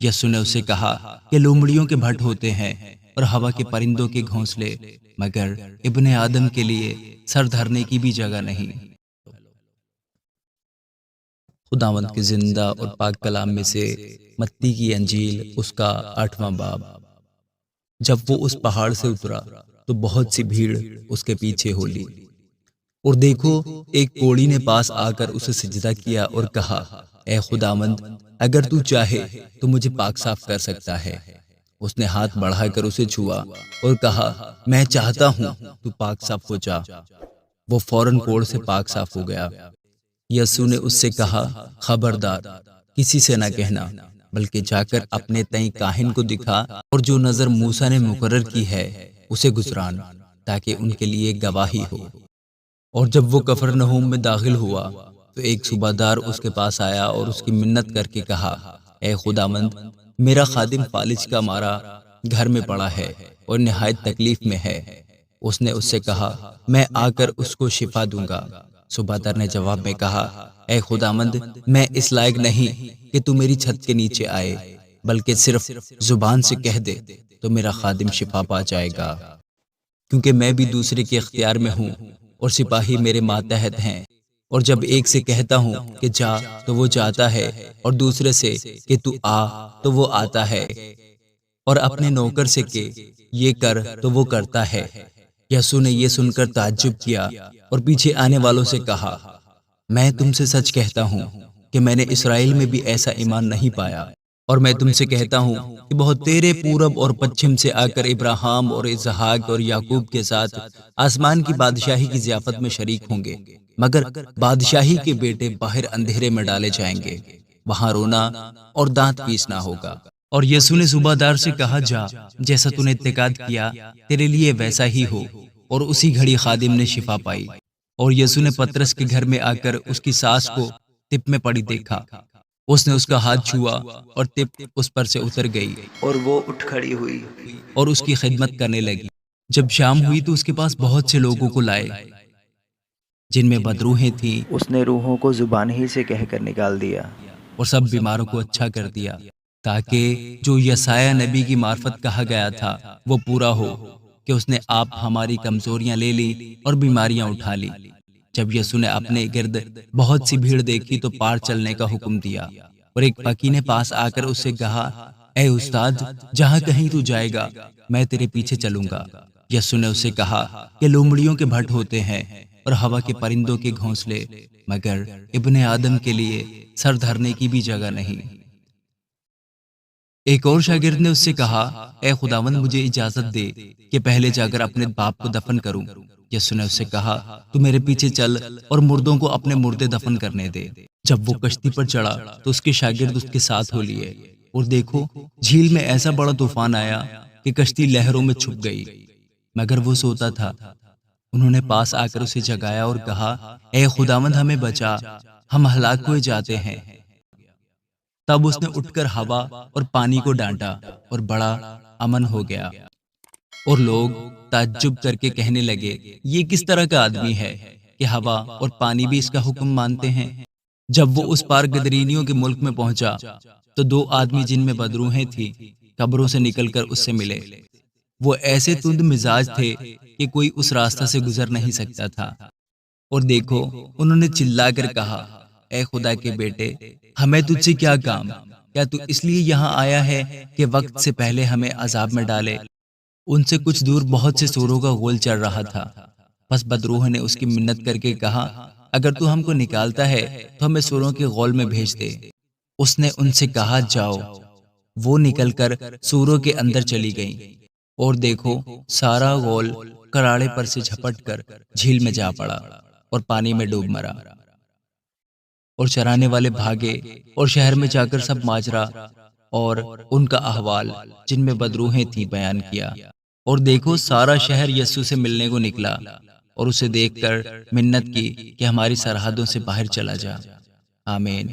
یسوع نے اسے کہا کہ لومڑیوں کے بھٹ ہوتے ہیں اور ہوا کے پرندوں کے گھونسلے، مگر ابن آدم کے لیے سر دھرنے کی بھی جگہ نہیں۔ خداوند کے زندہ اور پاک کلام میں سے متی کی انجیل، اس کا 8واں باب۔ جب وہ اس پہاڑ سے اترا تو بہت سی بھیڑ اس کے پیچھے ہو لی، اور دیکھو ایک کوڑی نے پاس آ کر اسے سجدہ کیا اور کہا، اے خداوند، اگر تو چاہے تو مجھے پاک صاف کر سکتا ہے۔ اس نے ہاتھ بڑھا کر اسے چھوا اور کہا، میں چاہتا ہوں، تو پاک صاف ہو جا۔ وہ فوراً کوڑ سے پاک صاف ہو گیا۔ یسوع نے اس سے کہا، خبردار، کسی سے نہ کہنا، بلکہ جا کر اپنے تئیں کاہن کو دکھا، اور جو نظر موسیٰ نے مقرر کی ہے اسے گزران، تاکہ ان کے لیے گواہی ہو۔ اور جب وہ کفرنہوم میں داخل ہوا تو ایک صوبہ دار اس کے پاس آیا اور اس کی منت کر کے کہا، اے خداوند، میرا خادم فالج کا مارا گھر میں پڑا ہے اور نہایت تکلیف میں ہے۔ اس نے اس سے کہا، میں آ کر اس کو شفا دوں گا۔ صوبہ دار نے جواب میں کہا، اے خداوند، میں اس لائق نہیں کہ تو میری چھت کے نیچے آئے، بلکہ صرف زبان سے کہہ دے تو میرا خادم شفا پا جائے گا، کیونکہ میں بھی دوسرے کے اختیار میں ہوں اور سپاہی میرے ماتحت ہیں۔ اور جب ایک سے کہتا ہوں کہ جا تو وہ جاتا ہے، اور دوسرے سے کہ تو آ تو وہ آتا ہے، اور اپنے نوکر سے کہ یہ کر تو وہ کرتا ہے۔ یسوع نے یہ سن کر تعجب کیا اور پیچھے آنے والوں سے کہا، میں تم سے سچ کہتا ہوں کہ میں نے اسرائیل میں بھی ایسا ایمان نہیں پایا۔ اور میں تم سے کہتا ہوں کہ بہت تیرے پورب اور پچھم سے آ کر ابراہیم اور اسحاق اور یعقوب کے ساتھ آسمان کی بادشاہی کی ضیافت میں شریک ہوں گے، مگر بادشاہی کے بیٹے باہر اندھیرے میں ڈالے جائیں گے، وہاں رونا اور دانت پیسنا ہوگا۔ اور یسوع نے صوبہ دار سے کہا، جا، جیسا تو نے اعتقاد کیا تیرے لیے ویسا ہی ہو۔ اور اسی گھڑی خادم نے شفا پائی۔ اور یسوع نے پترس کے گھر میں آ کر اس کی ساس کو تپ میں پڑی دیکھا۔ اس نے اس کا ہاتھ چھوا اور تپ اس پر سے اتر گئی، اور وہ اٹھ کھڑی ہوئی اور اس کی خدمت کرنے لگی۔ جب شام ہوئی تو اس کے پاس بہت سے لوگوں کو لائے جن میں بدروحیں تھیں۔ اس نے روحوں کو زبان ہی سے کہہ کر نکال دیا، اور سب بیماروں کو اچھا کر دیا، تاکہ جو یسایہ نبی کی معرفت کہا گیا تھا وہ پورا ہو، کہ اس نے آپ ہماری کمزوریاں لے لی اور بیماریاں اٹھا لی۔ جب یسوع نے اپنے گرد بہت سی بھیڑ دیکھی تو پار چلنے کا حکم دیا، اور ایک فقیر نے پاس آ کر اس سے کہا، اے استاد، جہاں کہیں تو جائے گا میں تیرے پیچھے چلوں گا۔ یسوع نے اسے کہا کہ لومڑیوں کے بھٹ ہوتے ہیں اور ہوا کے پرندوں کے گھونسلے، مگر ابن آدم کے لیے سر دھرنے کی بھی جگہ نہیں۔ ایک اور شاگرد نے اس سے کہا، اے خداوند، مجھے اجازت دے کہ پہلے جا کر اپنے باپ کو دفن کروں۔ یسوع نے اس سے کہا، تو میرے پیچھے چل اور مردوں کو اپنے مردے دفن کرنے دے۔ جب وہ کشتی پر چڑھا تو اس کے شاگرد اس کے ساتھ ہو لیے، اور دیکھو جھیل میں ایسا بڑا طوفان آیا کہ کشتی لہروں میں چھپ گئی، مگر وہ سوتا تھا۔ انہوں نے پاس آ کر اسے جگایا اور کہا، اے خداوند، ہمیں بچا، ہم ہلاک ہوئے جاتے ہیں۔ تب اس نے اٹھ کر ہوا اور پانی کو ڈانٹا اور بڑا امن ہو گیا۔ اور لوگ تعجب کر کے کہنے لگے، یہ کس طرح کا آدمی ہے کہ ہوا اور پانی بھی اس کا حکم مانتے ہیں۔ جب وہ اس پار گدرینیوں کے ملک میں پہنچا تو دو آدمی جن میں بدروحیں تھیں قبروں سے نکل کر اس سے ملے۔ وہ ایسے تند مزاج تھے کہ کوئی اس راستہ سے گزر نہیں سکتا تھا۔ اور دیکھو انہوں نے چلا کر کہا، اے خدا کے بیٹے، ہمیں تجھ سے کیا کام؟ کیا تو اس لیے یہاں آیا ہے کہ وقت سے پہلے ہمیں عذاب میں ڈالے؟ ان سے کچھ دور بہت سے سوروں کا غول چل رہا تھا۔ بس بدروح نے اس کی منت کر کے کہا، اگر تو ہم کو نکالتا ہے تو ہمیں سوروں کے غول میں بھیج دے۔ اس نے ان سے کہا، جاؤ۔ وہ نکل کر سوروں کے اندر چلی گئیں، اور دیکھو سارا غول کراڑے پر سے جھپٹ کر جھیل میں جا پڑا اور پانی میں ڈوب مرا۔ اور چرانے والے بھاگے اور شہر میں جا کر سب ماجرا اور ان کا احوال جن میں بدروحیں تھیں بیان کیا۔ اور دیکھو سارا شہر یسوع سے ملنے کو نکلا اور اسے دیکھ کر منت کی کہ ہماری سرحدوں سے باہر چلا جا۔ آمین۔